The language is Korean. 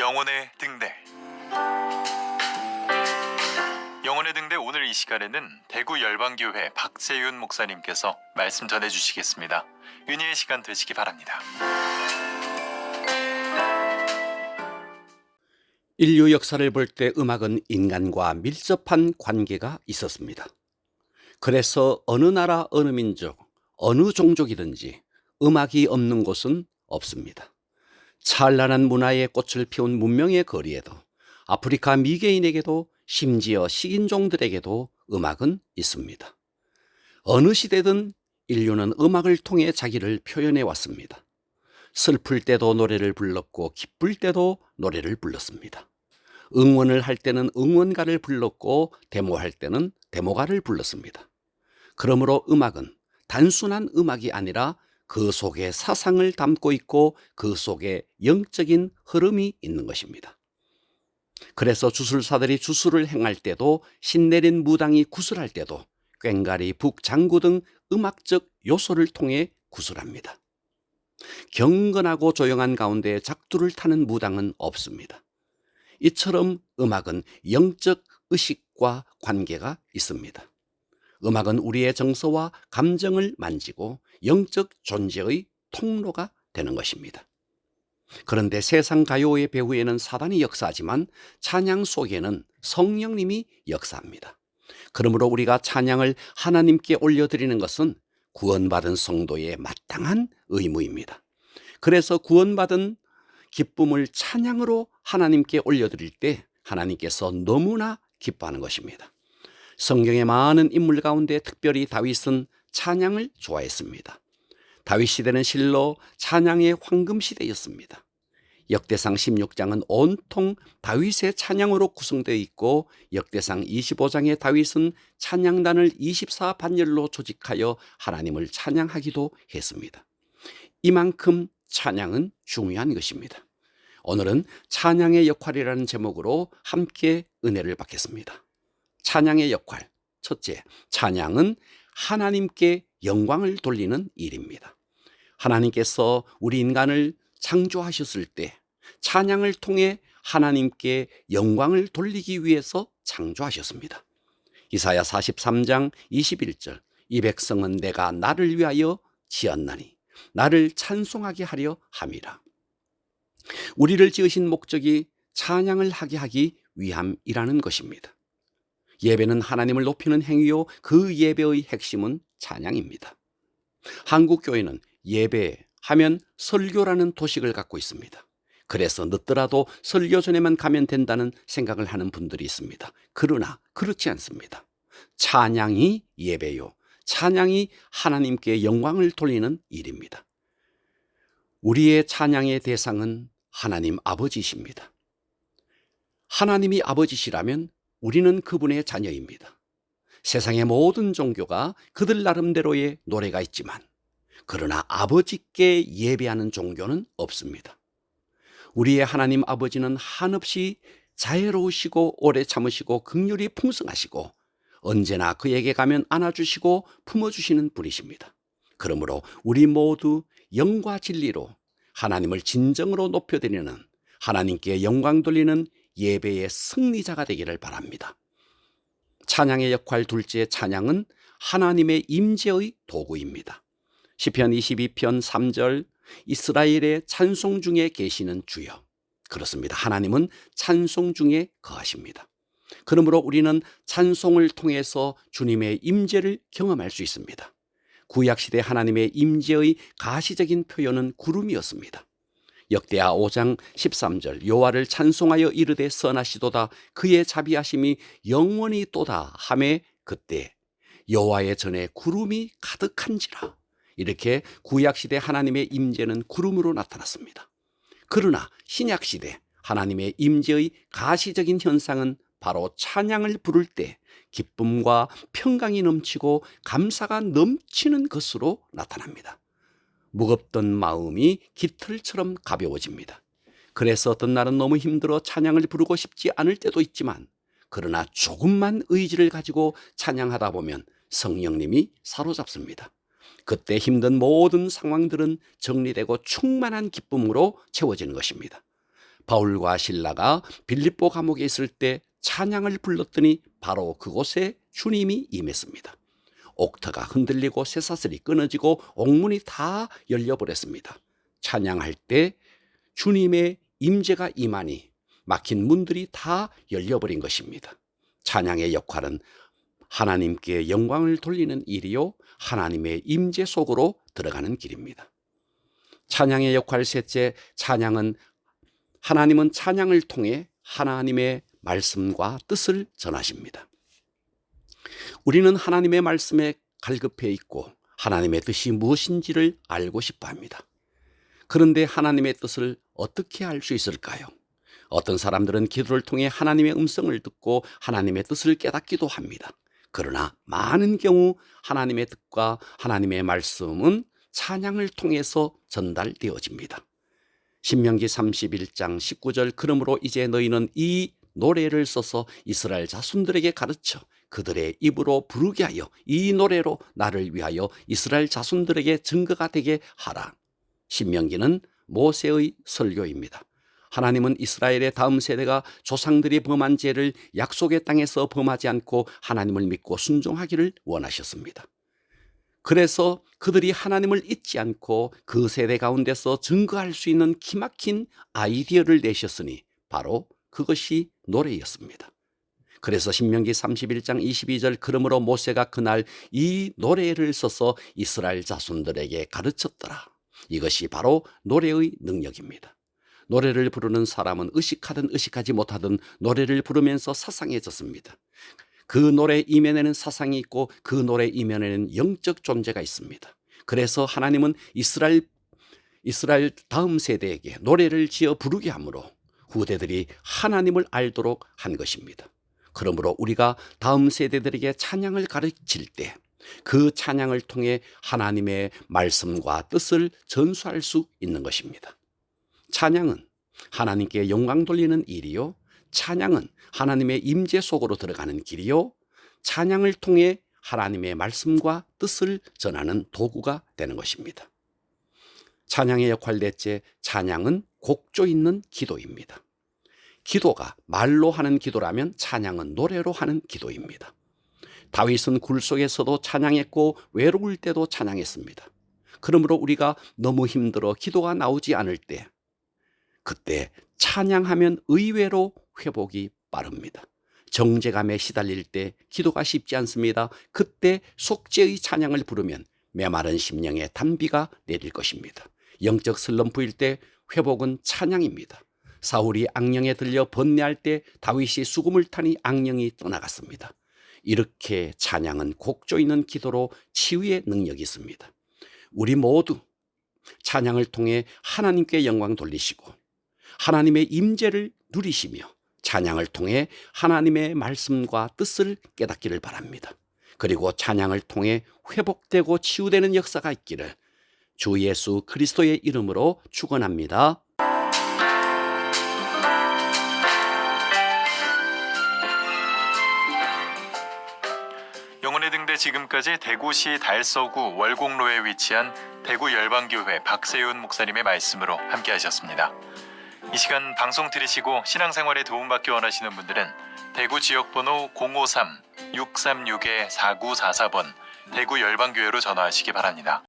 영혼의 등대. 영혼의 등대 오늘 이 시간에는 대구 열방교회 박재윤 목사님께서 말씀 전해주시겠습니다. 은혜의 시간 되시기 바랍니다. 인류 역사를 볼 때 음악은 인간과 밀접한 관계가 있었습니다. 그래서 어느 나라, 어느 민족, 어느 종족이든지 음악이 없는 곳은 없습니다. 찬란한 문화의 꽃을 피운 문명의 거리에도, 아프리카 미개인에게도, 심지어 식인종들에게도 음악은 있습니다. 어느 시대든 인류는 음악을 통해 자기를 표현해 왔습니다. 슬플 때도 노래를 불렀고 기쁠 때도 노래를 불렀습니다. 응원을 할 때는 응원가를 불렀고 데모할 때는 데모가를 불렀습니다. 그러므로 음악은 단순한 음악이 아니라 그 속에 사상을 담고 있고 그 속에 영적인 흐름이 있는 것입니다. 그래서 주술사들이 주술을 행할 때도, 신내린 무당이 구슬할 때도 꽹과리, 북, 장구 등 음악적 요소를 통해 구슬합니다. 경건하고 조용한 가운데 작두를 타는 무당은 없습니다. 이처럼 음악은 영적 의식과 관계가 있습니다. 음악은 우리의 정서와 감정을 만지고 영적 존재의 통로가 되는 것입니다. 그런데 세상 가요의 배후에는 사단이 역사하지만 찬양 속에는 성령님이 역사합니다. 그러므로 우리가 찬양을 하나님께 올려드리는 것은 구원받은 성도의 마땅한 의무입니다. 그래서 구원받은 기쁨을 찬양으로 하나님께 올려드릴 때 하나님께서 너무나 기뻐하는 것입니다. 성경의 많은 인물 가운데 특별히 다윗은 찬양을 좋아했습니다. 다윗 시대는 실로 찬양의 황금 시대였습니다. 역대상 16장은 온통 다윗의 찬양으로 구성되어 있고, 역대상 25장의 다윗은 찬양단을 24반열로 조직하여 하나님을 찬양하기도 했습니다. 이만큼 찬양은 중요한 것입니다. 오늘은 찬양의 역할이라는 제목으로 함께 은혜를 받겠습니다. 찬양의 역할. 첫째, 찬양은 하나님께 영광을 돌리는 일입니다. 하나님께서 우리 인간을 창조하셨을 때 찬양을 통해 하나님께 영광을 돌리기 위해서 창조하셨습니다. 이사야 43장 21절, 이 백성은 내가 나를 위하여 지었나니 나를 찬송하게 하려 함이라. 우리를 지으신 목적이 찬양을 하게 하기 위함이라는 것입니다. 예배는 하나님을 높이는 행위요, 그 예배의 핵심은 찬양입니다. 한국 교회는 예배하면 설교라는 도식을 갖고 있습니다. 그래서 늦더라도 설교 전에만 가면 된다는 생각을 하는 분들이 있습니다. 그러나 그렇지 않습니다. 찬양이 예배요, 찬양이 하나님께 영광을 돌리는 일입니다. 우리의 찬양의 대상은 하나님 아버지십니다. 하나님이 아버지시라면 우리는 그분의 자녀입니다. 세상의 모든 종교가 그들 나름대로의 노래가 있지만, 그러나 아버지께 예배하는 종교는 없습니다. 우리의 하나님 아버지는 한없이 자애로우시고 오래 참으시고 긍휼이 풍성하시고 언제나 그에게 가면 안아주시고 품어주시는 분이십니다. 그러므로 우리 모두 영과 진리로 하나님을 진정으로 높여드리는, 하나님께 영광 돌리는 예배의 승리자가 되기를 바랍니다. 찬양의 역할 둘째, 찬양은 하나님의 임재의 도구입니다. 시편 22편 3절, 이스라엘의 찬송 중에 계시는 주여. 그렇습니다. 하나님은 찬송 중에 거하십니다. 그러므로 우리는 찬송을 통해서 주님의 임재를 경험할 수 있습니다. 구약시대 하나님의 임재의 가시적인 표현은 구름이었습니다. 역대하 5장 13절, 여호와를 찬송하여 이르되 선하시도다, 그의 자비하심이 영원히 또다 하매 그때 여호와의 전에 구름이 가득한지라. 이렇게 구약시대 하나님의 임재는 구름으로 나타났습니다. 그러나 신약시대 하나님의 임재의 가시적인 현상은 바로 찬양을 부를 때 기쁨과 평강이 넘치고 감사가 넘치는 것으로 나타납니다. 무겁던 마음이 깃털처럼 가벼워집니다. 그래서 어떤 날은 너무 힘들어 찬양을 부르고 싶지 않을 때도 있지만, 그러나 조금만 의지를 가지고 찬양하다 보면 성령님이 사로잡습니다. 그때 힘든 모든 상황들은 정리되고 충만한 기쁨으로 채워지는 것입니다. 바울과 실라가 빌립보 감옥에 있을 때 찬양을 불렀더니 바로 그곳에 주님이 임했습니다. 옥터가 흔들리고 쇠사슬이 끊어지고 옥문이 다 열려버렸습니다. 찬양할 때 주님의 임재가 임하니 막힌 문들이 다 열려버린 것입니다. 찬양의 역할은 하나님께 영광을 돌리는 일이요, 하나님의 임재 속으로 들어가는 길입니다. 찬양의 역할 셋째, 하나님은 찬양을 통해 하나님의 말씀과 뜻을 전하십니다. 우리는 하나님의 말씀에 갈급해 있고 하나님의 뜻이 무엇인지를 알고 싶어 합니다. 그런데 하나님의 뜻을 어떻게 알 수 있을까요? 어떤 사람들은 기도를 통해 하나님의 음성을 듣고 하나님의 뜻을 깨닫기도 합니다. 그러나 많은 경우 하나님의 뜻과 하나님의 말씀은 찬양을 통해서 전달되어집니다. 신명기 31장 19절, 그러므로 이제 너희는 이 노래를 써서 이스라엘 자손들에게 가르쳐 그들의 입으로 부르게 하여 이 노래로 나를 위하여 이스라엘 자손들에게 증거가 되게 하라. 신명기는 모세의 설교입니다. 하나님은 이스라엘의 다음 세대가 조상들이 범한 죄를 약속의 땅에서 범하지 않고 하나님을 믿고 순종하기를 원하셨습니다. 그래서 그들이 하나님을 잊지 않고 그 세대 가운데서 증거할 수 있는 기막힌 아이디어를 내셨으니 바로 그것이 노래였습니다. 그래서 신명기 31장 22절, 그러므로 모세가 그날 이 노래를 써서 이스라엘 자손들에게 가르쳤더라. 이것이 바로 노래의 능력입니다. 노래를 부르는 사람은 의식하든 의식하지 못하든 노래를 부르면서 사상해졌습니다. 그 노래 이면에는 사상이 있고 그 노래 이면에는 영적 존재가 있습니다. 그래서 하나님은 이스라엘 다음 세대에게 노래를 지어 부르게 함으로 후대들이 하나님을 알도록 한 것입니다. 그러므로 우리가 다음 세대들에게 찬양을 가르칠 때 그 찬양을 통해 하나님의 말씀과 뜻을 전수할 수 있는 것입니다. 찬양은 하나님께 영광 돌리는 일이요, 찬양은 하나님의 임재 속으로 들어가는 길이요, 찬양을 통해 하나님의 말씀과 뜻을 전하는 도구가 되는 것입니다. 찬양의 역할 넷째, 찬양은 곡조 있는 기도입니다. 기도가 말로 하는 기도라면 찬양은 노래로 하는 기도입니다. 다윗은 굴 속에서도 찬양했고 외로울 때도 찬양했습니다. 그러므로 우리가 너무 힘들어 기도가 나오지 않을 때, 그때 찬양하면 의외로 회복이 빠릅니다. 정죄감에 시달릴 때 기도가 쉽지 않습니다. 그때 속죄의 찬양을 부르면 메마른 심령에 단비가 내릴 것입니다. 영적 슬럼프일 때 회복은 찬양입니다. 사울이 악령에 들려 번뇌할 때 다윗이 수금을 타니 악령이 떠나갔습니다. 이렇게 찬양은 곡조 있는 기도로 치유의 능력이 있습니다. 우리 모두 찬양을 통해 하나님께 영광 돌리시고 하나님의 임재를 누리시며 찬양을 통해 하나님의 말씀과 뜻을 깨닫기를 바랍니다. 그리고 찬양을 통해 회복되고 치유되는 역사가 있기를 주 예수 그리스도의 이름으로 축원합니다. 영혼의 등대 지금까지 대구시 달서구 월곡로에 위치한 대구 열방교회 박세윤 목사님의 말씀으로 함께 하셨습니다. 이 시간 방송 들으시고 신앙생활에 도움받기 원하시는 분들은 대구 지역번호 053-636-4944번 대구 열방교회로 전화하시기 바랍니다.